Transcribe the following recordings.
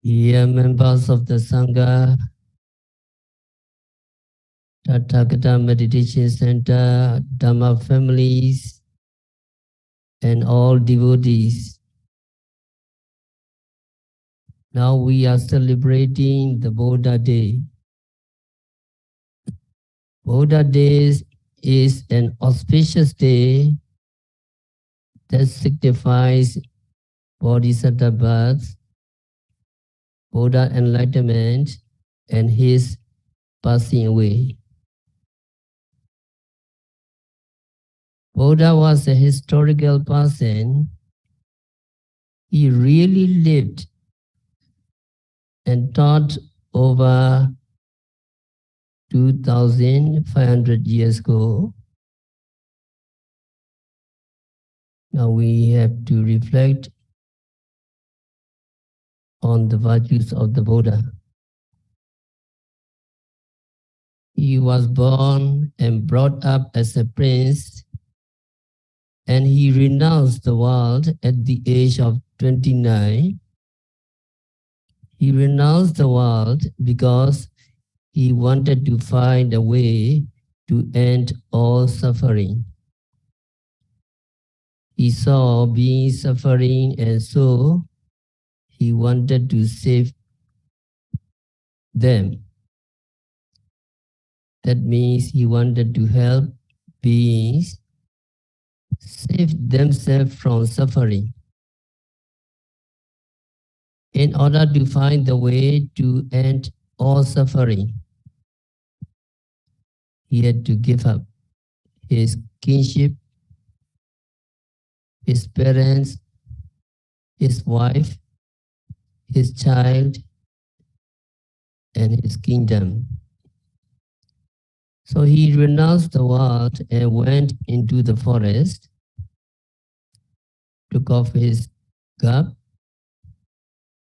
Dear members of the Sangha, Tathagata Meditation Center, Dhamma families, and all devotees. Now we are celebrating the Buddha Day. Buddha Day is an auspicious day that signifies Bodhisattva birth, Buddha enlightenment, and his passing away. Buddha was a historical person. He really lived and taught over 2,500 years ago. Now we have to reflect on the virtues of the Buddha. He was born and brought up as a prince, and he renounced the world at the age of 29. He renounced the world because he wanted to find a way to end all suffering. He saw beings suffering, and so he wanted to save them. That means he wanted to help beings save themselves from suffering. In order to find the way to end all suffering, he had to give up his kinship, his parents, his wife, his child, and his kingdom. So he renounced the world and went into the forest, took off his garb,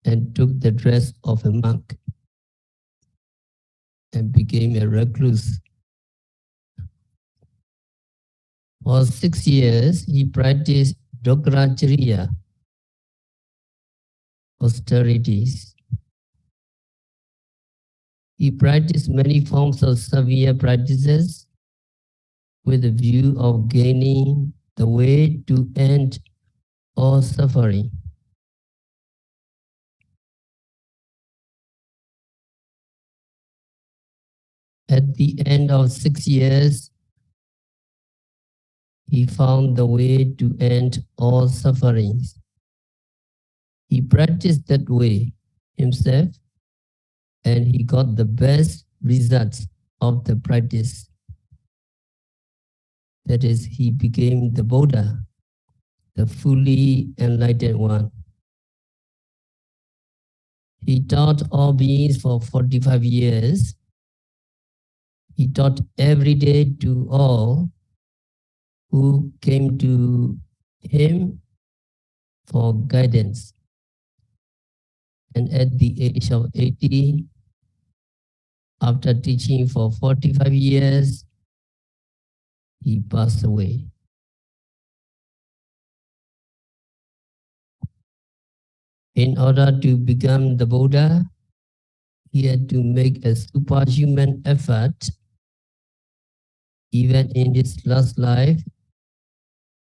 and took the dress of a monk and became a recluse. For 6 years, he practiced Dogracharya, austerities. He practiced many forms of severe practices with the view of gaining the way to end all suffering. At the end of 6 years, he found the way to end all sufferings. He practiced that way himself, and he got the best results of the practice. That is, he became the Buddha, the fully enlightened one. He taught all beings for 45 years. He taught every day to all who came to him for guidance. And at the age of 80, after teaching for 45 years, he passed away. In order to become the Buddha, he had to make a superhuman effort. Even in his last life,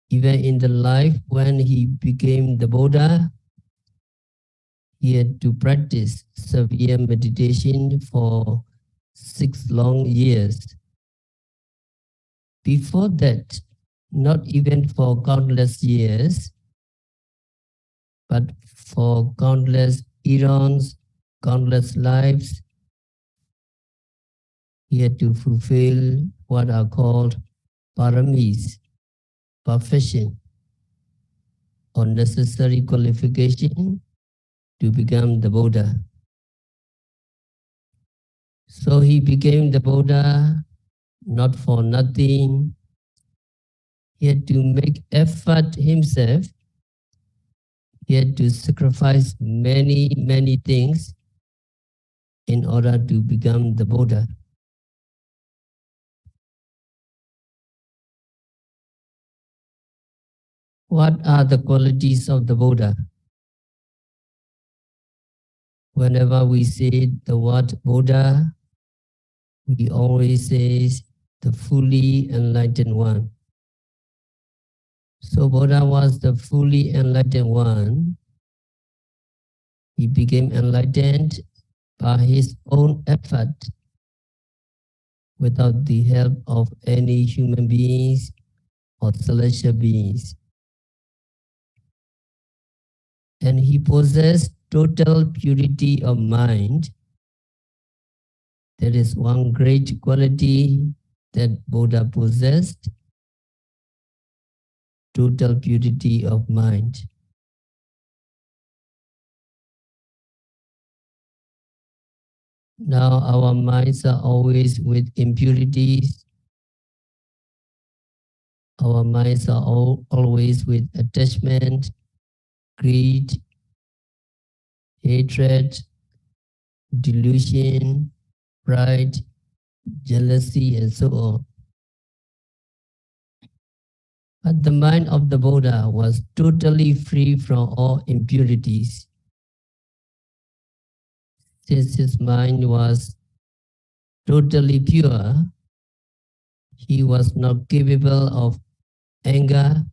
even in the life when he became the Buddha, he had to practice severe meditation for 6 long years. Before that, not even for countless years, but for countless eons, countless lives, he had to fulfill what are called paramis, perfection, or necessary qualification to become the Buddha. So he became the Buddha not for nothing. He had to make effort himself. He had to sacrifice many, many things in order to become the Buddha. What are the qualities of the Buddha? Whenever we say the word Buddha, we always say the fully enlightened one. So Buddha was the fully enlightened one. He became enlightened by his own effort without the help of any human beings or celestial beings. And he possessed total purity of mind. That is one great quality that Buddha possessed, total purity of mind. Now our minds are always with impurities. Our minds are always with attachment, greed, hatred, delusion, pride, jealousy, and so on. But the mind of the Buddha was totally free from all impurities. Since his mind was totally pure, he was not capable of anger,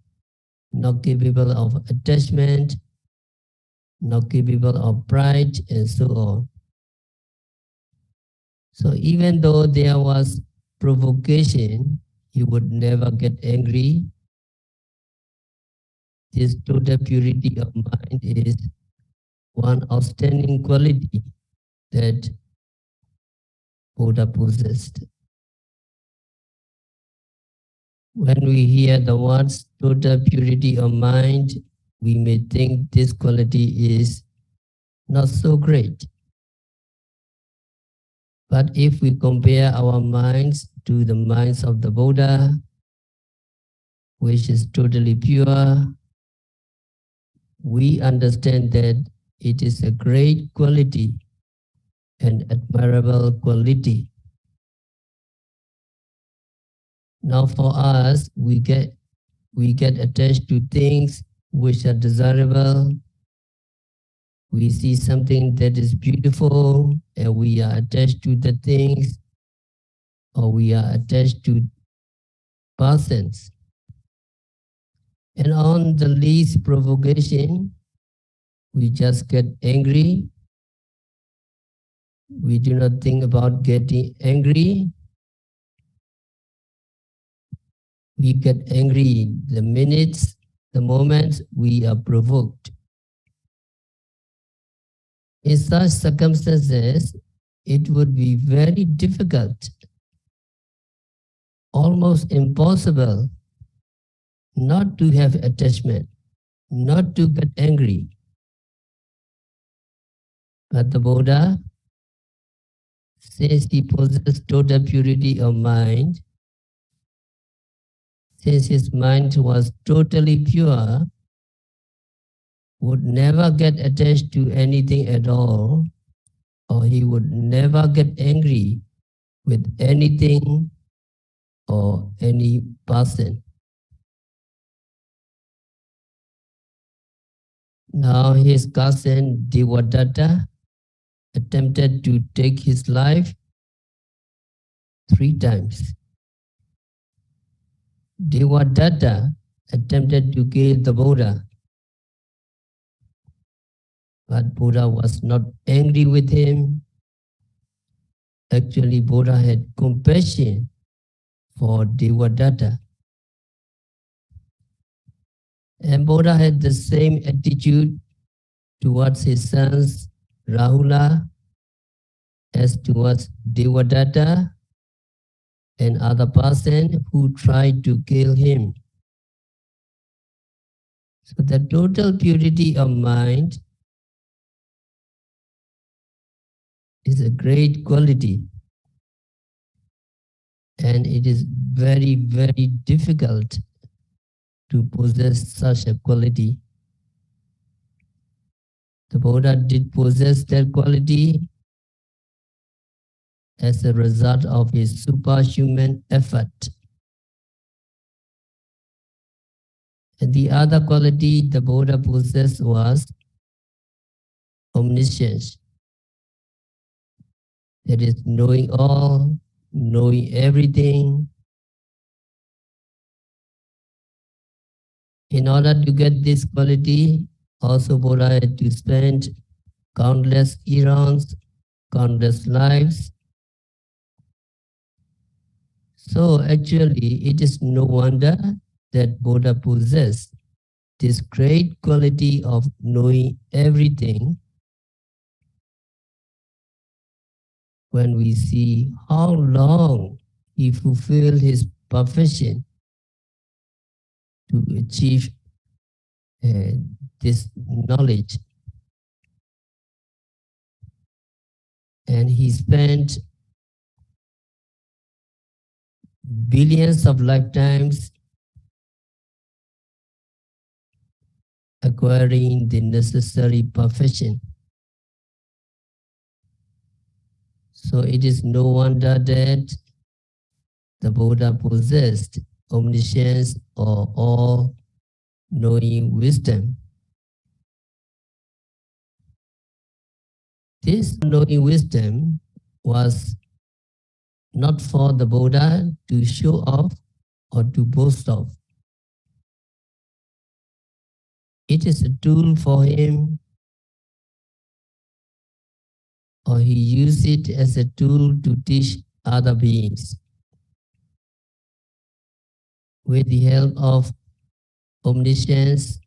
not capable of attachment, not capable of pride, and so on. So even though there was provocation, he would never get angry. This total purity of mind is one outstanding quality that Buddha possessed. When we hear the words total purity of mind, we may think this quality is not so great. But if we compare our minds to the minds of the Buddha, which is totally pure, we understand that it is a great quality, an admirable quality. Now for us, we get attached to things which are desirable. We see something that is beautiful and we are attached to the things, or we are attached to persons. And on the least provocation, we just get angry. We do not think about getting angry. We get angry the moments we are provoked. In such circumstances, it would be very difficult, almost impossible, not to have attachment, not to get angry. But the Buddha, since he possessed total purity of mind, since his mind was totally pure, would never get attached to anything at all, or he would never get angry with anything or any person. Now his cousin Devadatta attempted to take his life 3 times. Devadatta attempted to kill the Buddha, but Buddha was not angry with him. Actually, Buddha had compassion for Devadatta. And Buddha had the same attitude towards his sons Rahula as towards Devadatta and other person who tried to kill him. So the total purity of mind is a great quality, and it is very, very difficult to possess such a quality. The Buddha did possess that quality as a result of his superhuman effort. And the other quality the Buddha possessed was omniscience. that is knowing all, knowing everything. In order to get this quality, also Buddha had to spend countless eons, countless lives. So actually, it is no wonder that Buddha possessed this great quality of knowing everything when we see how long he fulfilled his profession to achieve this knowledge. And he spent billions of lifetimes acquiring the necessary perfection. So it is no wonder that the Buddha possessed omniscience or all-knowing wisdom. This knowing wisdom was not for the Buddha to show off or to boast of. It is a tool for him, or he used it as a tool to teach other beings. With the help of omniscience,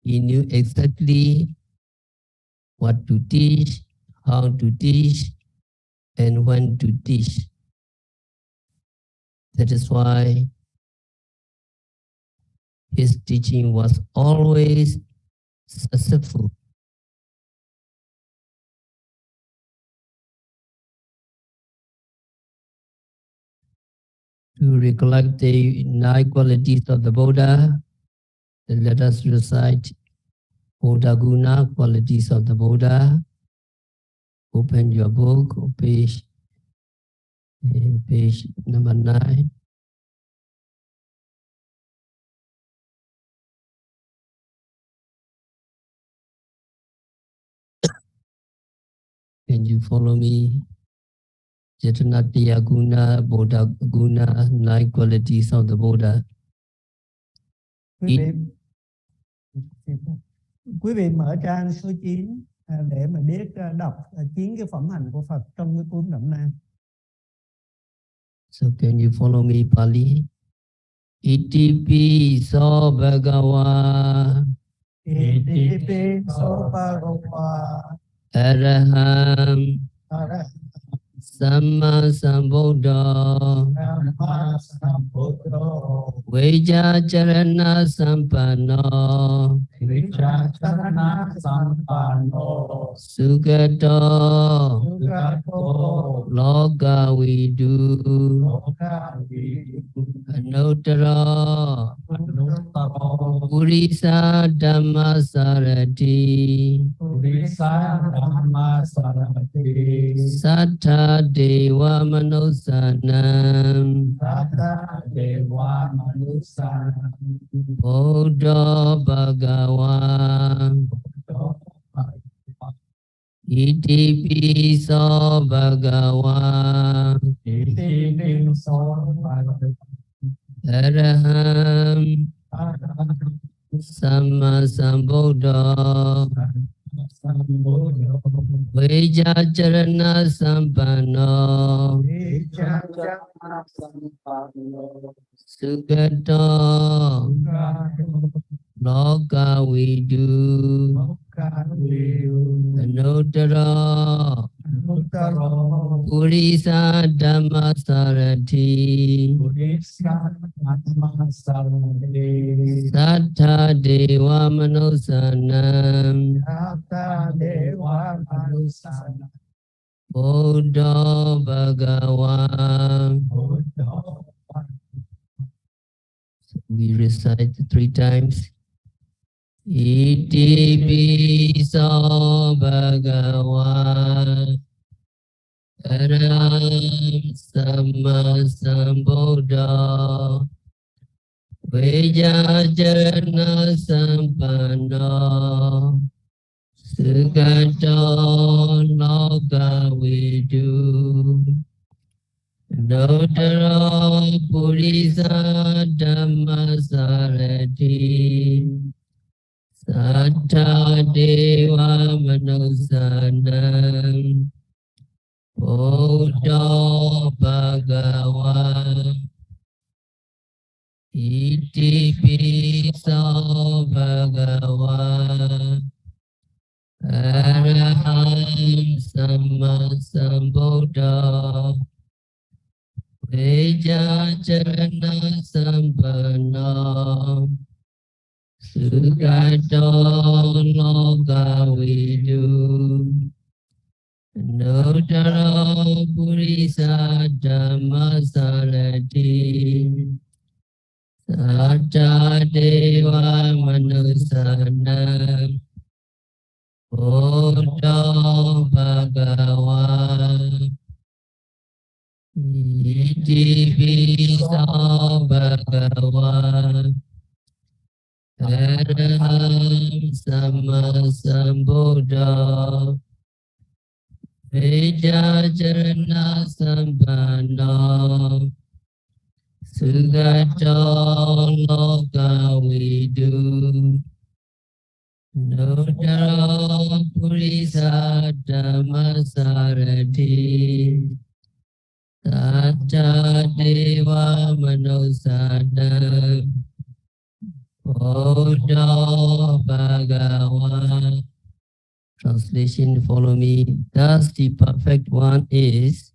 he knew exactly what to teach, how to teach, and when to teach. That is why his teaching was always successful. To recollect the 9 qualities of the Buddha, let us recite Buddha Guna, qualities of the Buddha. Open your book, page number 9. Can you follow me? Jatanatiya Guna, Buddha Guna, 9 qualities of the Buddha. Quý vị mở trang số 9 để mà biết đọc 9 cái phẩm hạnh của Phật trong cái cuốn Đậm Nam. So can you follow me, Pali? Itipi so bhagawa. Itipi so bhagawa. Araham. Samma Sambuddha. Vijja Charana Sampanno. Sugato. Loka Vidu. Anuttara. Purisa Dhamma Sarati. Sattha Deva Manusanam. Buddha Bhagavan. Iti so Bhagavan. Araham. Samma Sambuddha. Vijja Charana Sampanno. Sugato. Loka Vidu. Anuttara. Purisa Dhamma Sarati. Sattha Deva Manusanam. Buddha Bhagavan. We recite 3 times. Iti piso Bhagavan. Aram Samma Sambuddha. Vijja Charana Sampanno. Sugato Loka Vidu. Nodaro Purisa Dhamma Sarati Satta Deva Manusanam Buddha Bhagava Iti Piso Bhagava Araham Samma Sambuddha Vijayacharana Sampanna Sugato Loka Vidu Nodara Purisa Dhamma Sarati Satta Deva Manusana Buddha Bhagava Iti Pisa Bhagava Araham Samma Sambuddha Vijayacharana Sampanna Sugato Loka Vidu Nodara Purisa Dhamma Sarati Satta Deva Manusana Buddha Bhagava. Translation, follow me. Thus the perfect one is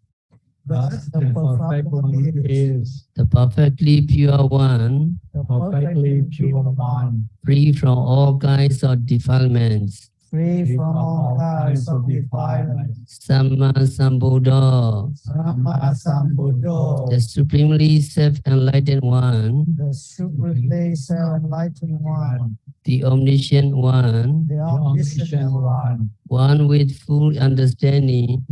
Thus the perfect one is the perfectly pure one, the perfectly pure one, free from all kinds of defilements. free from all kinds of defilements. Samma Sambuddha, Dhamma Sambuddho, the supremely self-enlightened one, the supremely self-enlightened one, the omniscient one, the omniscient one, one with full understanding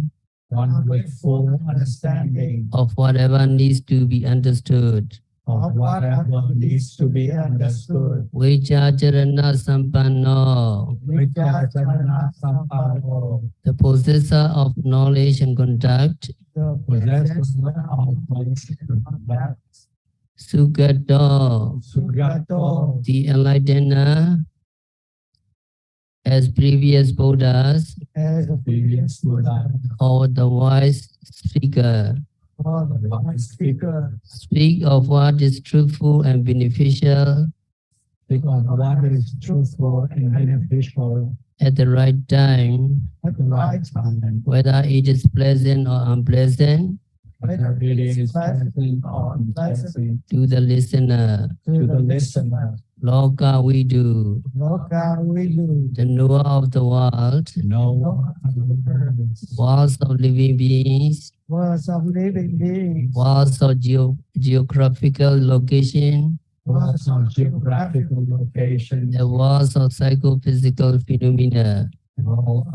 one with full understanding of whatever needs to be understood. of whatever needs to be understood. Vijayacharana Sampanna, Vijayacharana Sampanno, the possessor of knowledge and conduct. the possessor of knowledge and conduct. Sugato, Sugato, the enlightener, as previous Buddhas, as the previous Buddha, or the wise speaker, or the wise speaker, speak of what is truthful and beneficial speak of what is truthful and beneficial at the right time, at the right time, whether it is pleasant or unpleasant whether it is pleasant or unpleasant to the listener. to the listener. Loka we do, Loka we do, the knower of the world, know worlds of living beings, words of living beings, worlds of geographical location, words of geographical location, the worlds of psychophysical phenomena. all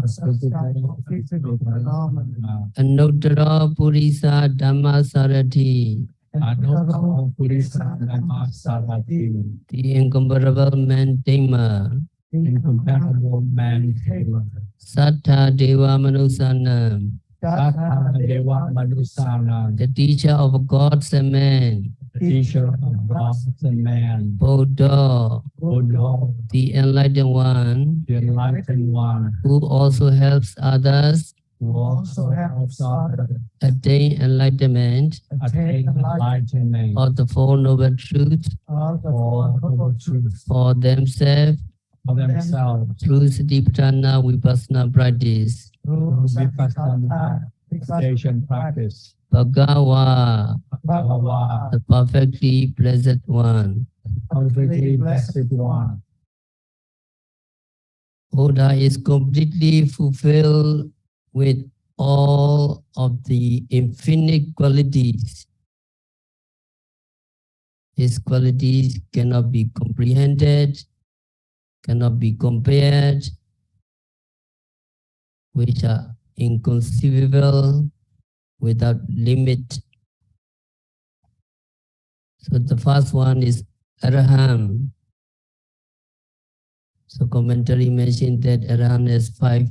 physical phenomena. Anuttara Purisa Dhamma Sarati, Anuttara Purisa Dhamma Sarati, the incomparable man tamer. incomparable man tamer. Satta Deva Manusanam, Tattva Deva Manusana, the teacher of gods and men. teacher of gods and man. Buddha, Buddha, the enlightened one, the enlightened one, who also helps others who also helps others attain enlightenment attain enlightenment of the Four Noble Truths of the Four Noble Truths for themselves for themselves through Satipatthana Vipassana practice. through Vipassana meditation practice. Bhagava, Bhagava, the perfectly blessed one. perfectly blessed one. Buddha is completely fulfilled with all of the infinite qualities. His qualities cannot be comprehended, cannot be compared, which are inconceivable, without limit. So the first one is Araham. So commentary mentioned that Araham has 5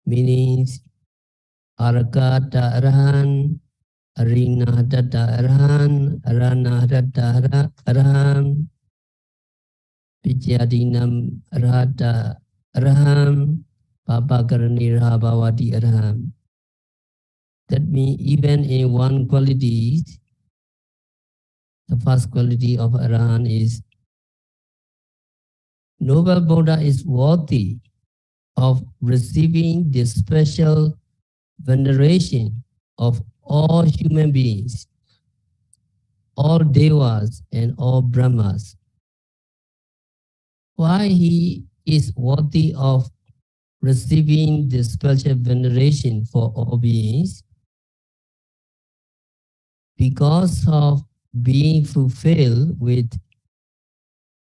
meanings. Arakata Arahan, Arinahadatta Arhan, Aranahadatta Arhan, Vijayadinam Arhata Arham, Papakarani Bhavati Arham. That means even in one quality, the first quality of Arhan is noble Buddha is worthy of receiving the special veneration of all human beings, all devas and all brahmas. Why he is worthy of receiving the special veneration for all beings? Because of being fulfilled with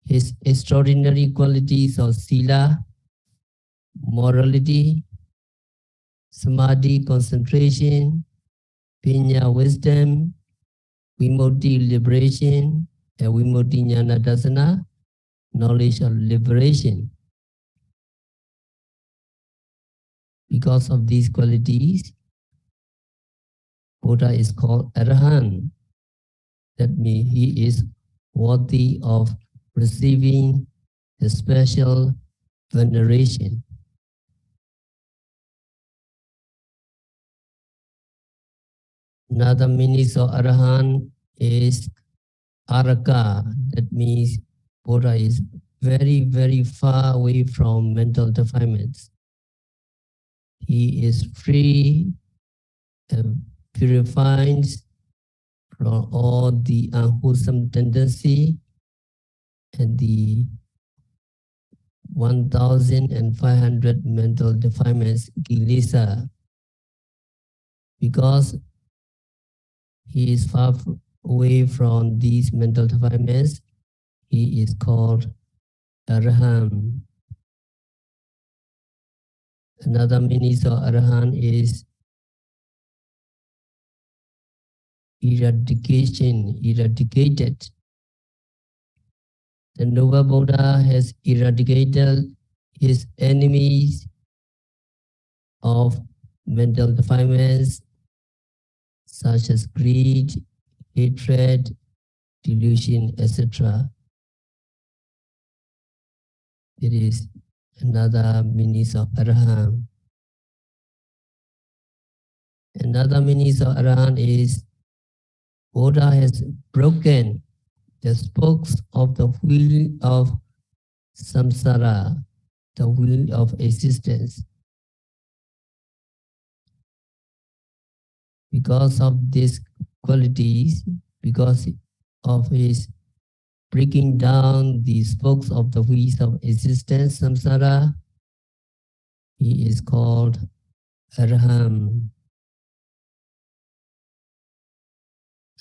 his extraordinary qualities of sila, morality, samadhi, concentration, pinya, wisdom, vimoti, liberation, and vimoti jnana dasana, knowledge of liberation. Because of these qualities, Buddha is called Arahant. That means he is worthy of receiving the special veneration. Another meaning of Arahant is Araka. That means Buddha is very, very far away from mental defilements. He is free and purifies from all the unwholesome tendency and the 1,500 mental defilements, kilesa. Because he is far away from these mental defilements, he is called Arahant. Another meaning of Arahant is eradicated. The noble Buddha has eradicated his enemies of mental defilements such as greed, hatred, delusion, etc. It is another meaning of Arahant. Another meaning of Arahant is Buddha has broken the spokes of the wheel of samsara, the wheel of existence. Because of these qualities, because of his breaking down the spokes of the wheels of existence, samsara, he is called Arahant.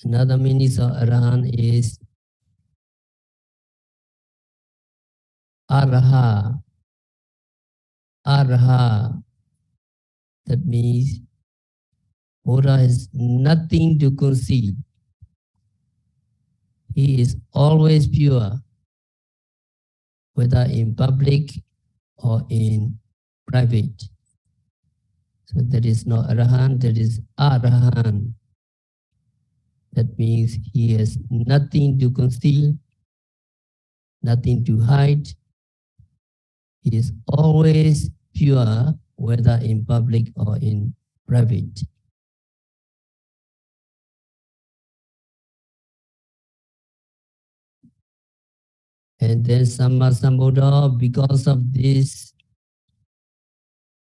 Another meaning of Arahant is Araha. Araha. That means Buddha has nothing to conceal. He is always pure, whether in public or in private. So that is not Arahant, that is Arahant. That means he has nothing to conceal, nothing to hide. He is always pure, whether in public or in private. And then Samma Sambuddha, because of this,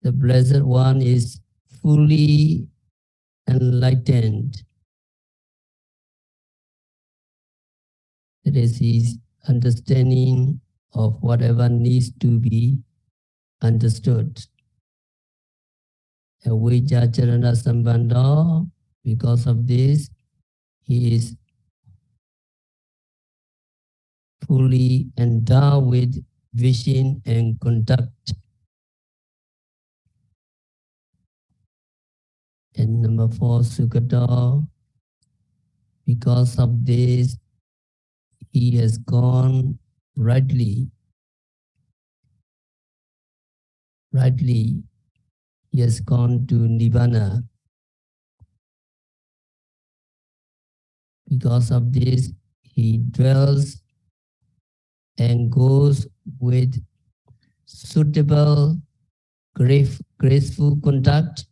the Blessed One is fully enlightened. That is his understanding of whatever needs to be understood. Avijjacharana Sambandha, because of this, he is fully endowed with vision and conduct. And number 4, Sukata, because of this, he has gone rightly, he has gone to Nibbana. Because of this, he dwells and goes with suitable, graceful conduct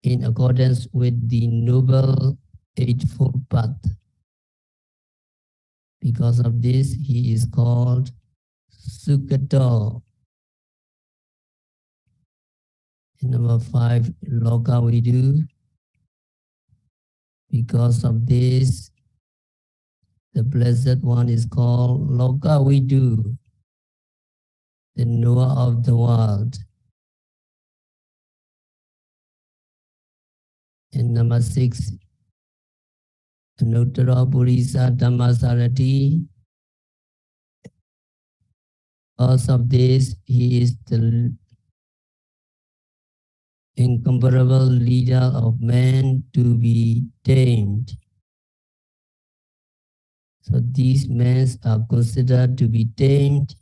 in accordance with the Noble Eightfold Path. Because of this, he is called Sukato. Number 5, Lokavidu. Because of this, the Blessed One is called Lokavidu, the knower of the world. And number 6, Anuttara Purisa Dhammasarati. Because of this, he is the incomparable leader of men to be tamed. So these men are considered to be tamed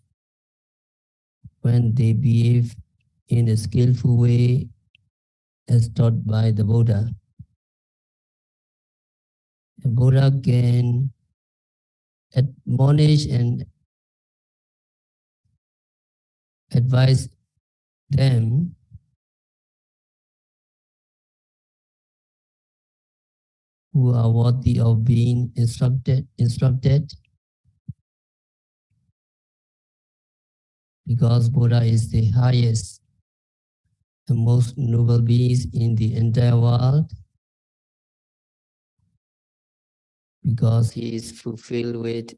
when they behave in a skillful way as taught by the Buddha. The Buddha can admonish and advise them who are worthy of being instructed because Buddha is the highest and most noble beings in the entire world, because he is fulfilled with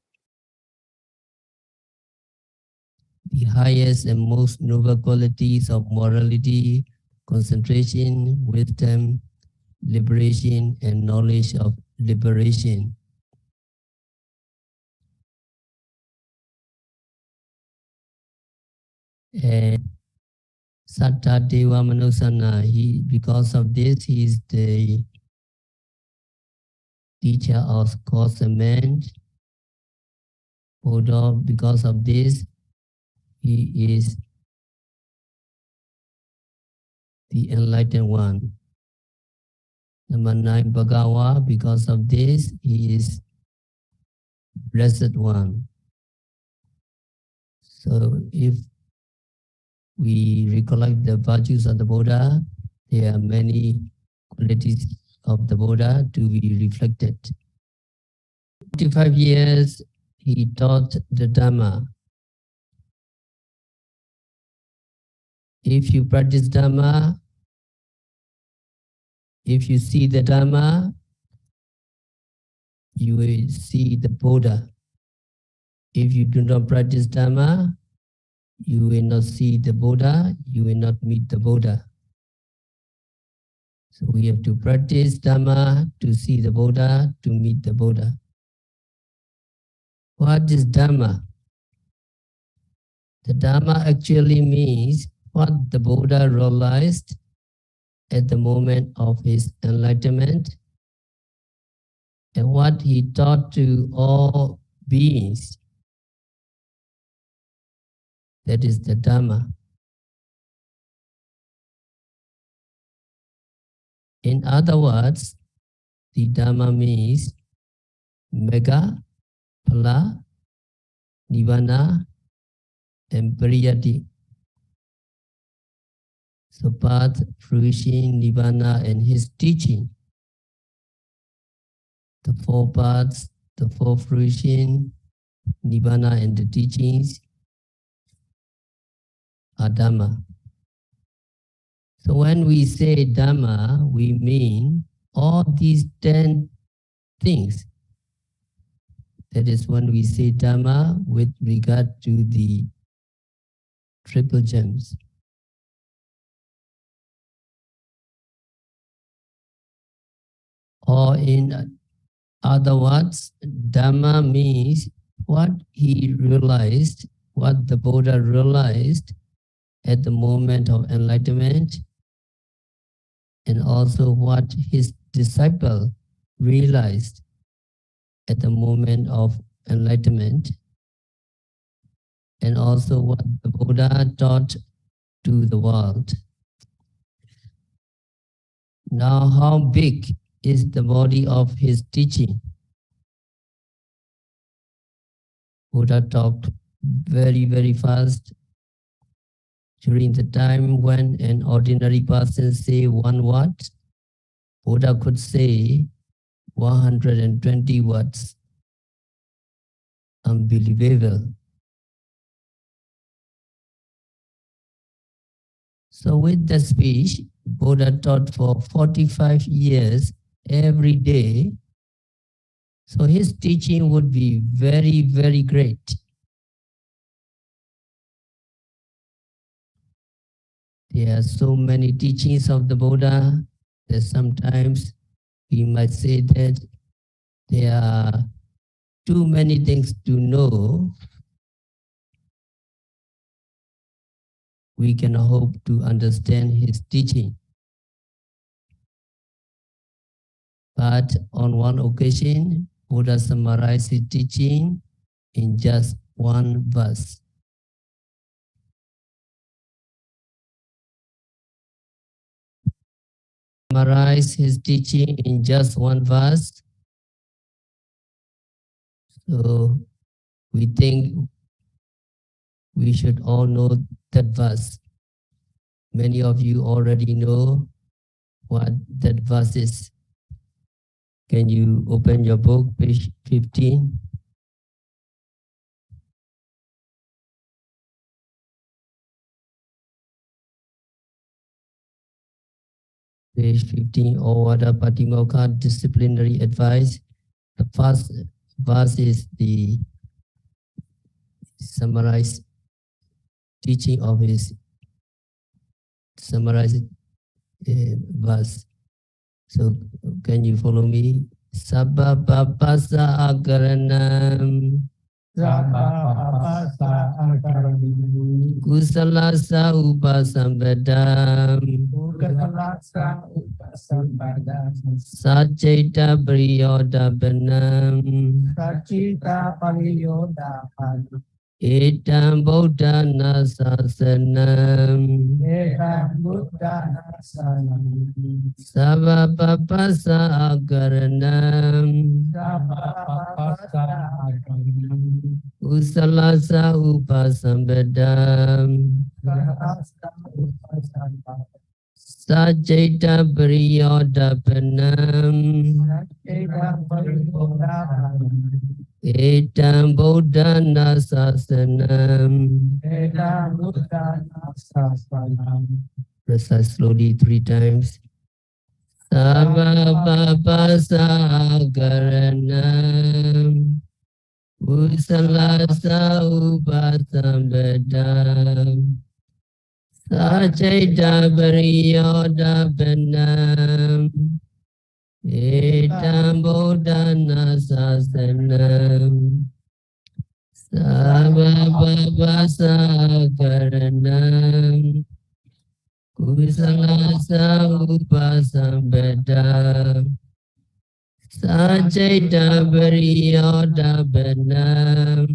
the highest and most noble qualities of morality, concentration, wisdom, liberation, and knowledge of liberation. And Satta Deva Manusana, because of this, he is the teacher of cause and man. Buddha, because of this, he is the enlightened one. Number 9, Bhagawa, because of this, he is blessed one. So if we recollect the virtues of the Buddha, there are many qualities of the Buddha to be reflected. 45 years he taught the Dhamma. If you practice Dhamma, if you see the Dhamma, you will see the Buddha. If you do not practice Dhamma, you will not see the Buddha, you will not meet the Buddha. So we have to practice Dhamma to see the Buddha, to meet the Buddha. What is Dhamma? The Dhamma actually means what the Buddha realized at the moment of his enlightenment and what he taught to all beings. That is the Dhamma. In other words, the Dhamma means Mega, Phala, Nibbana, and Pariyati. So path, fruition, Nibbana, and his teaching. The 4 paths, the 4 fruition, Nibbana, and the teachings are Dhamma. So when we say Dhamma, we mean all these 10 things. That is when we say Dhamma with regard to the triple gems. Or in other words, Dhamma means what he realized, what the Buddha realized at the moment of enlightenment, and also what his disciple realized at the moment of enlightenment, and also what the Buddha taught to the world. Now, how big is the body of his teaching. Buddha talked very, very fast during the time when an ordinary person say one word. Buddha could say 120 words. Unbelievable. So with the speech, Buddha taught for 45 years every day. So his teaching would be very, very great. There are so many teachings of the Buddha that sometimes we might say that there are too many things to know. We can hope to understand his teaching. But on one occasion, Buddha summarized his teaching in just one verse. Summarize his teaching in just one verse. So we think we should all know that verse. Many of you already know what that verse is. Can you open your book, page 15? Page 15, Ovada Patimokkha, disciplinary advice. The first verse is the summarized teaching of his summarized verse. So can you follow me? Sabba papasa akaranam Sabapapasa akaranam kusalasa upasambedam Kukalasa upasampadam sajeta priyodapanam Sachita pariyodapanam etam buddha nasasanam Ekam buddha nasanam sabba papasa akaranam Sabapapasa akaranam kusalasa upasambedam Kukalasa upasampadam sajeta priyodapanam Sachita pariyodapanam etam buddha nasasanam. Ekam buddha nasanam Recite slowly 3 times. Sabapapasa karanam kusalasa upasambedam sajeta priyodapanam etam buddha nasasanam sabapapasa karanam kusalasa upasambedam sajeta priyodapanam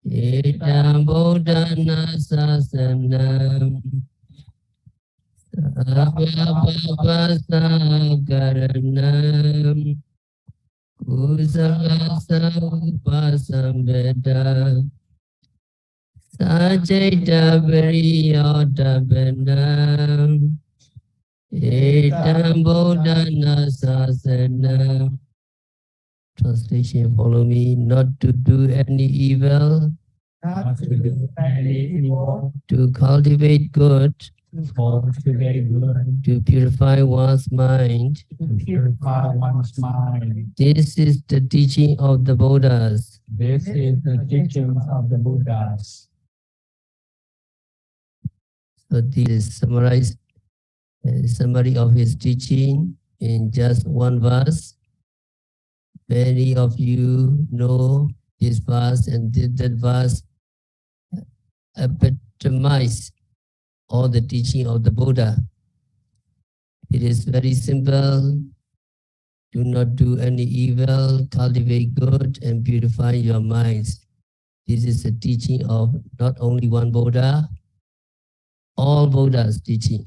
etam buddha nasasanam sabapapasa karanam kusalasa upasambedam sajeta priyodapanam etam buddha nasasanam. Translation, follow me. Not to do any evil, Not to do any evil, to cultivate good, to cultivate good, to purify one's mind. to purify one's mind. This is the teaching of the Buddhas. This is the teaching of the Buddhas. So this is summarized summary of his teaching in just one verse. Many of you know this verse, and that verse epitomize all the teaching of the Buddha. It is very simple. Do not do any evil, cultivate good, and purify your minds. This is the teaching of not only one Buddha, all Buddhas' teaching.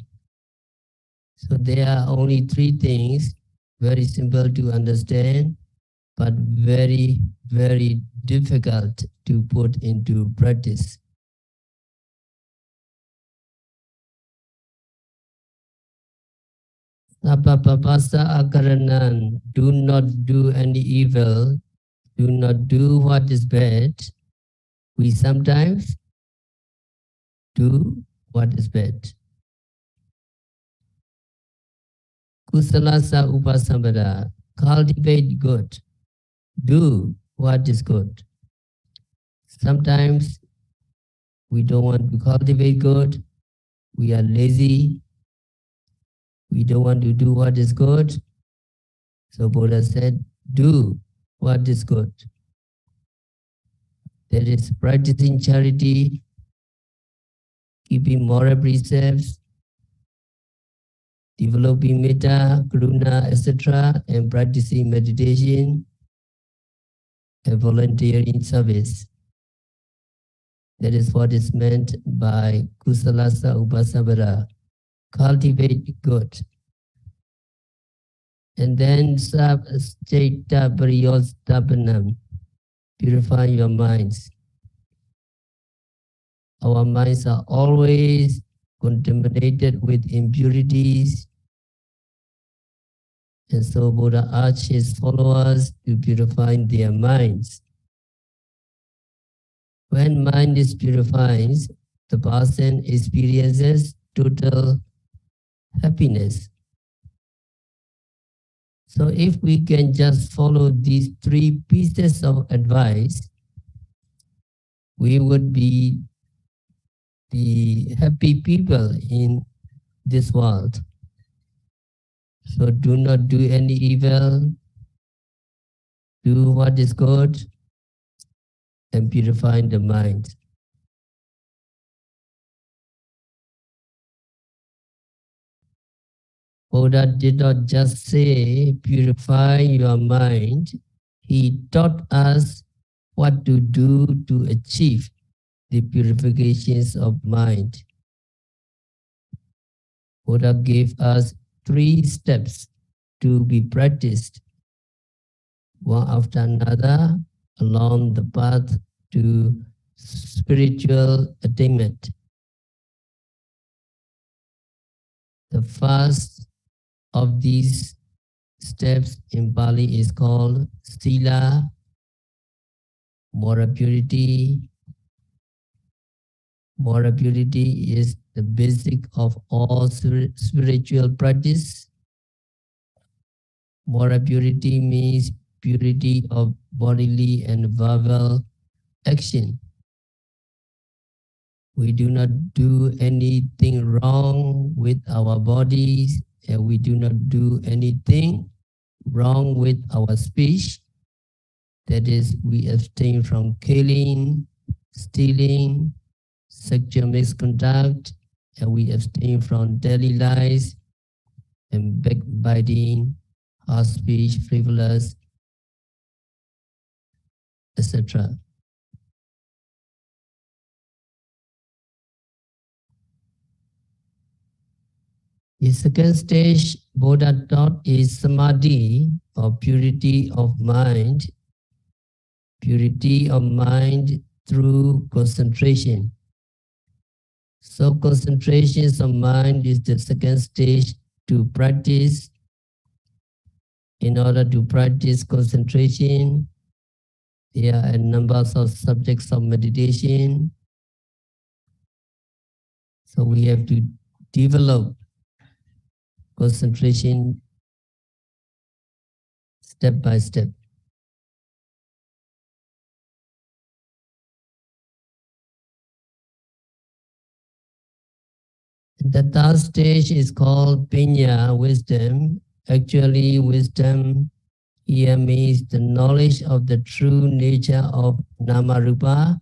So there are only 3 things very simple to understand, but very, very difficult to put into practice. Sapapapasa akaranan, do not do any evil, do not do what is bad. We sometimes do what is bad. Kusalasa upasambara, cultivate good, do what is good. Sometimes we don't want to cultivate good, we are lazy, we don't want to do what is good. So Buddha said, do what is good. That is practicing charity, keeping moral precepts, developing metta, Guna, etc., and practicing meditation and volunteering service. That is what is meant by Kusalasa Upasambara. Cultivate good. And then Sthita Pariyostapanam. Purify your minds. Our minds are always contaminated with impurities. And so Buddha urged his followers to purify their minds. When mind is purified, the person experiences total happiness. So if we can just follow these three pieces of advice, we would be the happy people in this world. So do not do any evil, do what is good, and purify the mind. Buddha did not just say, purify your mind. He taught us what to do to achieve the purifications of mind. Buddha gave us 3 steps to be practiced, one after another, along the path to spiritual attainment. The first of these steps in Pali is called Sila, moral purity. Moral purity is the basic of all spiritual practice. Moral purity means purity of bodily and verbal action. We do not do anything wrong with our bodies, and we do not do anything wrong with our speech. That is, we abstain from killing, stealing, sexual misconduct, and we abstain from daily lies and backbiting, harsh speech, frivolous, etc. The second stage Buddha taught is samadhi, or purity of mind. Purity of mind through concentration. So concentration of mind is the second stage to practice. In order to practice concentration, there are a number of subjects of meditation. So we have to develop concentration step by step. The third stage is called Panya, wisdom. Actually, wisdom here means the knowledge of the true nature of Nama Rupa,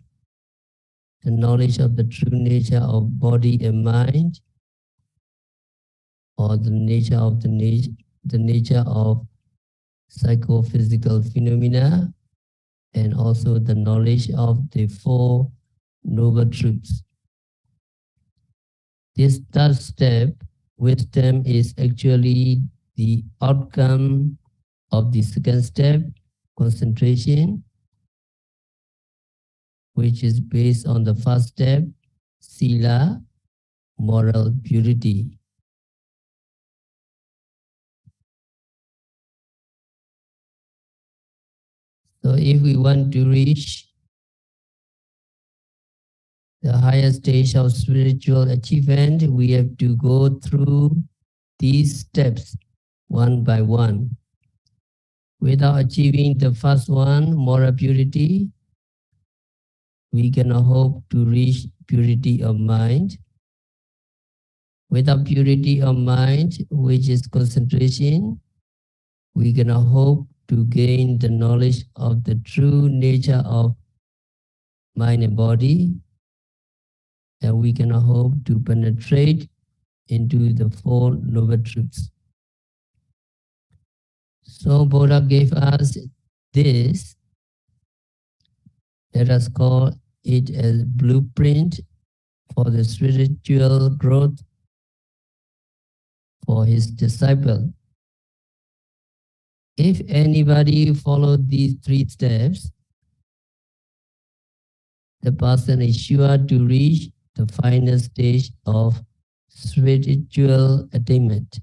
the knowledge of the true nature of body and mind, or the nature of psychophysical phenomena, and also the knowledge of the 4 noble truths. This third step, wisdom, is actually the outcome of the second step, concentration, which is based on the first step, sila, moral purity. So if we want to reach the higher stage of spiritual achievement, we have to go through these steps one by one. Without achieving the first one, moral purity, we cannot hope to reach purity of mind. Without purity of mind, which is concentration, we cannot hope to gain the knowledge of the true nature of mind and body, and we cannot hope to penetrate into the Four Noble Truths. So Buddha gave us this. Let us call it a blueprint for the spiritual growth for his disciple. If anybody follow these 3 steps, the person is sure to reach the final stage of spiritual attainment.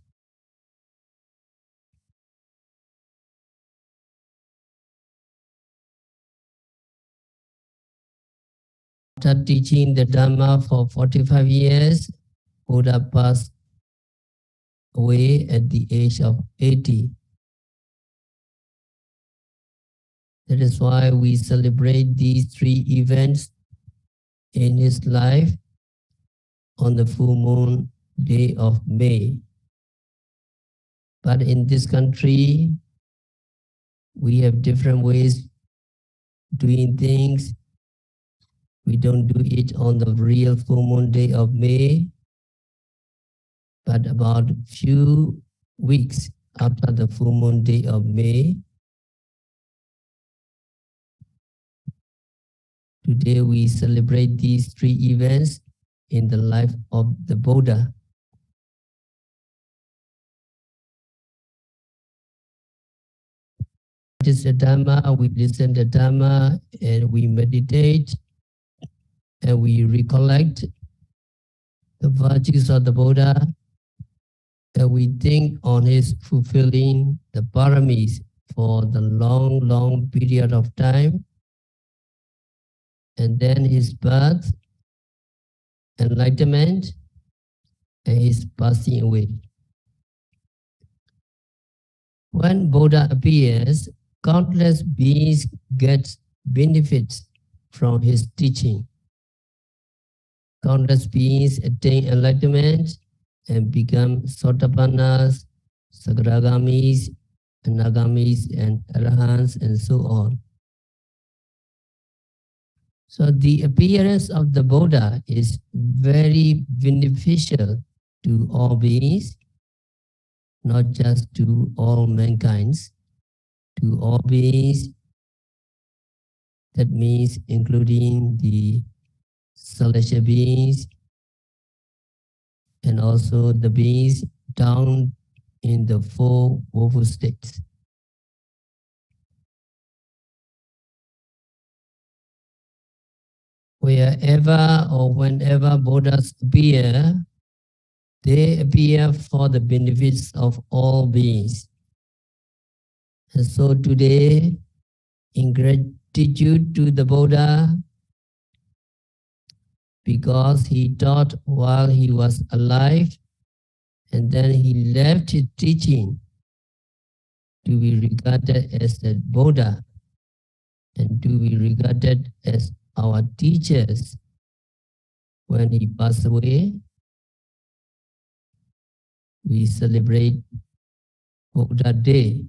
After teaching the Dhamma for 45 years, Buddha passed away at the age of 80. That is why we celebrate these 3 events in his life on the full moon day of May. But in this country, we have different ways doing things. We don't do it on the real full moon day of May, but about a few weeks after the full moon day of May. Today we celebrate these 3 events in the life of the Buddha. Practice the Dhamma, we listen to Dhamma, and we meditate, and we recollect the virtues of the Buddha, and we think on his fulfilling the paramis for the long, long period of time, and then his birth, enlightenment, and his passing away. When Buddha appears, countless beings get benefits from his teaching. Countless beings attain enlightenment and become Sotapannas, Sagragamis, Anagamis, and Arahants, and so on. So the appearance of the Buddha is very beneficial to all beings, not just to all mankind, to all beings. That means including the celestial beings and also the beings down in the 4 woeful states. Wherever or whenever Buddhas appear, they appear for the benefits of all beings. And so today, in gratitude to the Buddha, because he taught while he was alive, and then he left his teaching to be regarded as the Buddha and to be regarded as our teachers. When he passed away, we celebrate Buddha Day.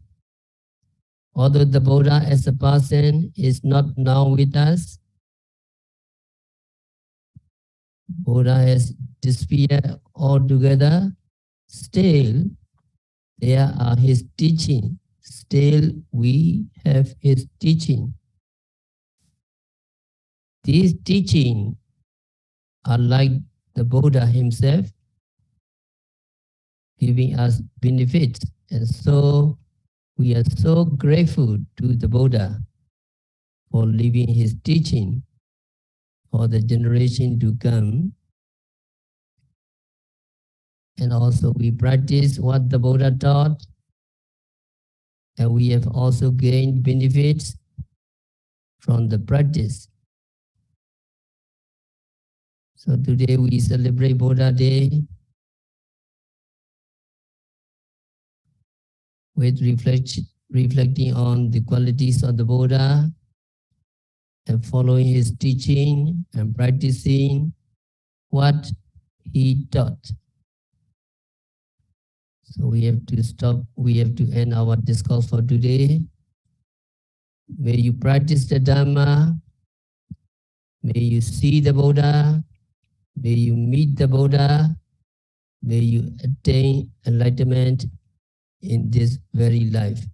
Although the Buddha as a person is not now with us, Buddha has disappeared altogether, still there are his teaching. Still we have his teaching. These teachings are like the Buddha himself. giving us benefits. And so we are so grateful to the Buddha for leaving his teaching for the generation to come. And also we practice what the Buddha taught, and we have also gained benefits from the practice. So today we celebrate Buddha Day with reflecting on the qualities of the Buddha and following his teaching and practicing what he taught. So we have to stop, we have to end our discourse for today. May you practice the Dhamma, may you see the Buddha, may you meet the Buddha, may you attain enlightenment in this very life.